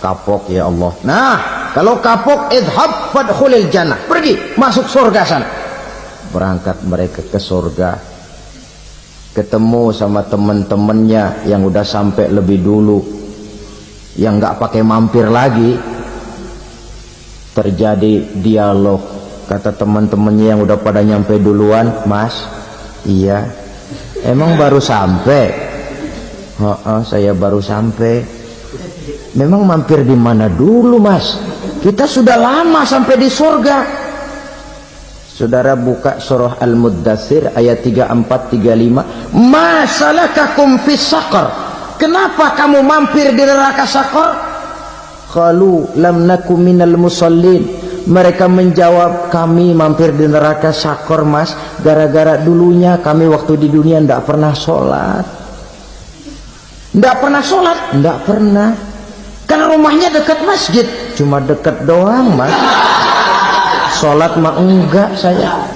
Kapok ya Allah. Nah, kalau kapok, idhab fadkhulil jannah, pergi masuk surga sana. Berangkat mereka ke surga, ketemu sama teman-temannya yang udah sampai lebih dulu, yang nggak pakai mampir lagi. Terjadi dialog. Kata teman-temannya yang udah pada nyampe duluan, mas, iya, emang baru sampai? Saya baru sampai. Memang mampir di mana dulu mas? Kita sudah lama sampai di surga. Saudara buka surah Al-Muddathir ayat 34-35. Ma salakakum fis saqar? Kenapa kamu mampir di neraka Saqar? Qalu lam nakum minal musallin. Mereka menjawab, kami mampir di neraka Saqar mas, gara-gara dulunya kami waktu di dunia tidak pernah sholat. Tidak pernah sholat? Tidak pernah. Karena rumahnya dekat masjid, cuma dekat doang mas. Sholat mah enggak saya.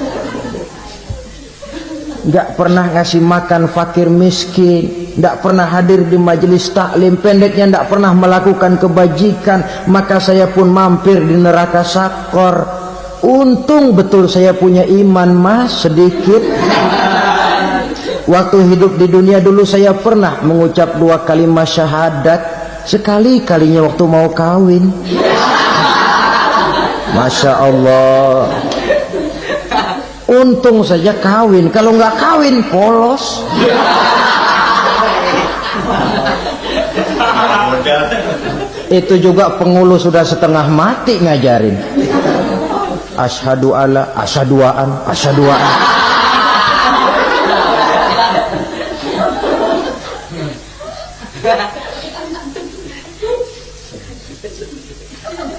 Enggak pernah ngasih makan fakir miskin, enggak pernah hadir di majelis taklim, pendeknya enggak pernah melakukan kebajikan. Maka saya pun mampir di neraka Saqar. Untung betul saya punya iman mas, sedikit. Waktu hidup di dunia dulu saya pernah mengucap 2 kalimat syahadat. Sekali-kalinya waktu mau kawin. Masya Allah. Untung saja kawin. Kalau nggak kawin polos. Itu juga pengulu sudah setengah mati ngajarin. Asyhadu alla, asyaduaan, asyaduaan.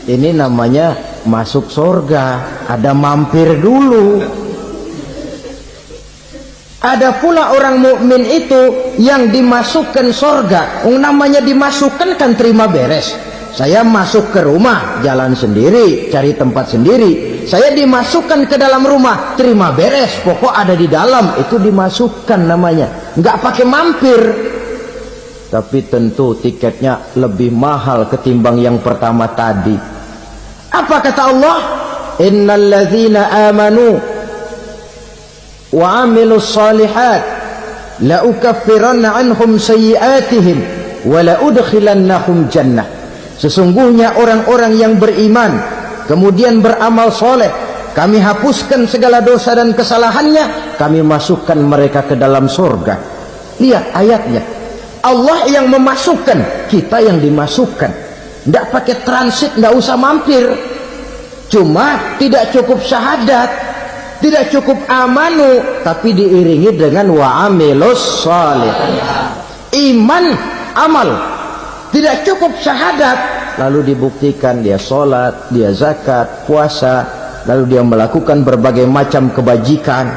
Ini namanya masuk surga, ada mampir dulu. Ada pula orang mukmin itu yang dimasukkan surga. Namanya dimasukkan kan terima beres. Saya masuk ke rumah, jalan sendiri, cari tempat sendiri. Saya dimasukkan ke dalam rumah, terima beres, pokok ada di dalam, itu dimasukkan namanya. Nggak pakai mampir. Tapi tentu tiketnya lebih mahal ketimbang yang pertama tadi. Apa kata Allah? Innal ladzina amanu wa amilus solihat la ukaffiranna anhum sayyi'atihim wa la udkhilannahum jannah. Sesungguhnya orang-orang yang beriman kemudian beramal soleh, kami hapuskan segala dosa dan kesalahannya, kami masukkan mereka ke dalam surga. Lihat ayatnya, Allah yang memasukkan, kita yang dimasukkan. Tidak pakai transit, tidak usah mampir. Cuma tidak cukup syahadat, tidak cukup amanu, tapi diiringi dengan wa'amilus salih. Iman, amal. Tidak cukup syahadat, lalu dibuktikan dia sholat, dia zakat, puasa, lalu dia melakukan berbagai macam kebajikan.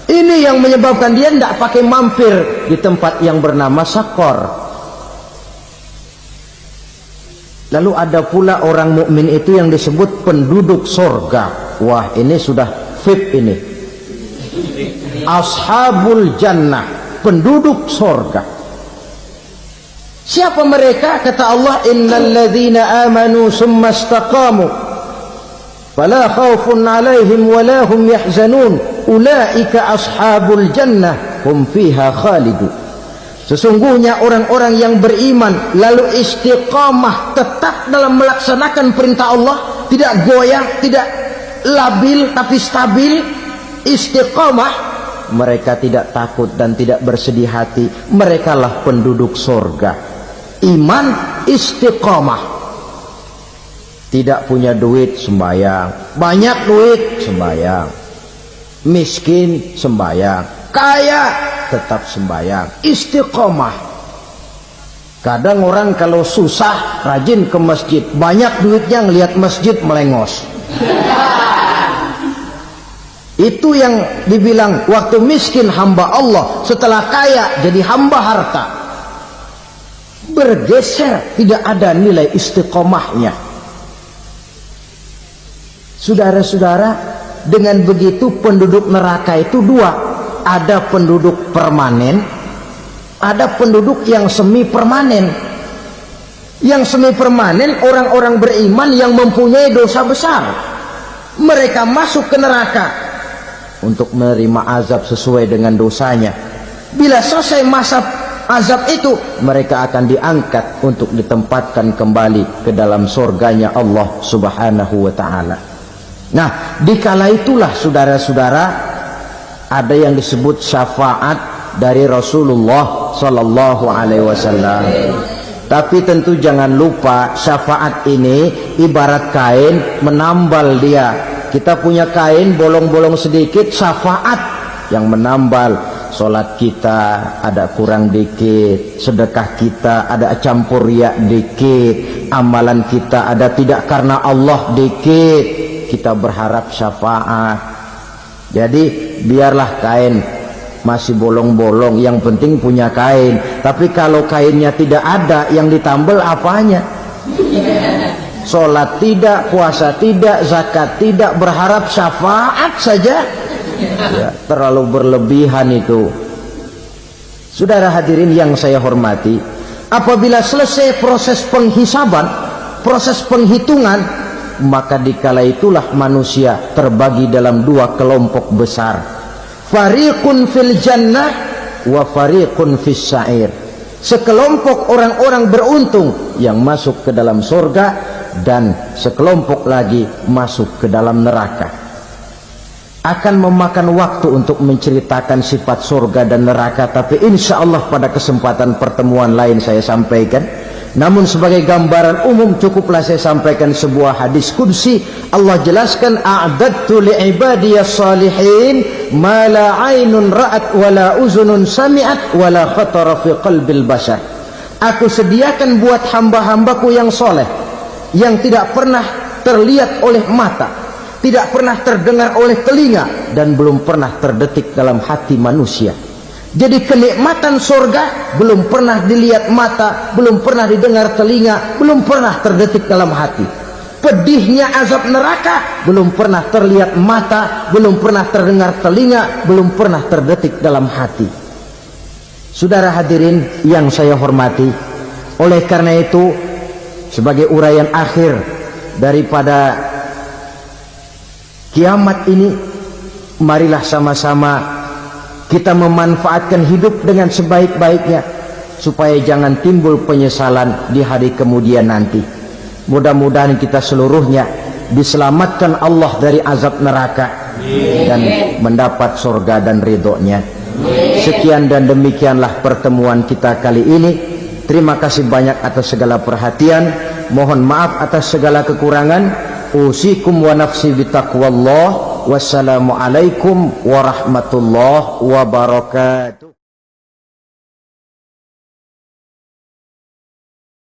Ini yang menyebabkan dia tidak pakai mampir di tempat yang bernama Saqar. Lalu ada pula orang mukmin itu yang disebut penduduk surga. Wah, ini sudah VIP ini. Ashabul jannah, penduduk surga. Siapa mereka? Kata Allah, innal ladzina amanu summa istaqamu fala khaufun 'alaihim wala hum yahzanun ulaika ashabul jannah hum fiha khalidun. Sesungguhnya orang-orang yang beriman lalu istiqamah, tetap dalam melaksanakan perintah Allah, tidak goyah, tidak labil tapi stabil, istiqamah, mereka tidak takut dan tidak bersedih hati. Merekalah penduduk surga. Iman istiqomah. Tidak punya duit sembahyang, banyak duit sembahyang, miskin sembahyang, kaya tetap sembahyang. Istiqomah. Kadang orang kalau susah rajin ke masjid, banyak duitnya ngelihat masjid melengos. Itu yang dibilang waktu miskin hamba Allah, setelah kaya jadi hamba harta. Bergeser, tidak ada nilai istiqomahnya. Saudara-saudara, dengan begitu penduduk neraka itu dua. Ada penduduk permanen, ada penduduk yang semi permanen. Yang semi permanen orang-orang beriman yang mempunyai dosa besar. Mereka masuk ke neraka untuk menerima azab sesuai dengan dosanya. Bila selesai masa azab itu, mereka akan diangkat untuk ditempatkan kembali ke dalam surganya Allah Subhanahu wa ta'ala. Nah, dikala itulah saudara-saudara ada yang disebut syafaat dari Rasulullah Sallallahu Alaihi Wasallam. Tapi tentu jangan lupa syafaat ini ibarat kain menambal dia. Kita punya kain bolong-bolong sedikit, syafaat yang menambal. Solat kita ada kurang dikit, sedekah kita ada campur riak dikit, amalan kita ada tidak karena Allah dikit. Kita berharap syafaat. Jadi biarlah kain masih bolong-bolong, yang penting punya kain. Tapi kalau kainnya tidak ada, yang ditambal apanya? Sholat tidak, puasa tidak, zakat tidak, berharap syafaat saja. Ya, terlalu berlebihan itu. Saudara hadirin yang saya hormati, apabila selesai proses penghisaban, proses penghitungan, maka dikala itulah manusia terbagi dalam dua kelompok besar. Fariqun fil jannah wa fariqun fis sa'ir. Sekelompok orang-orang beruntung yang masuk ke dalam surga, dan sekelompok lagi masuk ke dalam neraka. Akan memakan waktu untuk menceritakan sifat surga dan neraka, tapi insya Allah pada kesempatan pertemuan lain saya sampaikan. Namun sebagai gambaran umum cukuplah saya sampaikan sebuah hadis qudsi. Allah jelaskan, a'dadtu li'ibadiyas salihin ma la 'ainun ra'at wa la uzunun sami'at wa la khatara fi qalbil bashar. Aku sediakan buat hamba-hambaku yang soleh, yang tidak pernah terlihat oleh mata, tidak pernah terdengar oleh telinga, dan belum pernah terdetik dalam hati manusia. Jadi kenikmatan surga belum pernah dilihat mata, belum pernah didengar telinga, belum pernah terdetik dalam hati. Pedihnya azab neraka belum pernah terlihat mata, belum pernah terdengar telinga, belum pernah terdetik dalam hati. Saudara hadirin yang saya hormati, oleh karena itu sebagai uraian akhir daripada kiamat ini, marilah sama-sama kita memanfaatkan hidup dengan sebaik-baiknya supaya jangan timbul penyesalan di hari kemudian nanti. Mudah-mudahan kita seluruhnya diselamatkan Allah dari azab neraka dan mendapat surga dan ridhonya. Sekian dan demikianlah pertemuan kita kali ini. Terima kasih banyak atas segala perhatian. Mohon maaf atas segala kekurangan. Usikum wa nafsi bitaqwallah. Wassalamualaikum warahmatullahi wabarakatuh.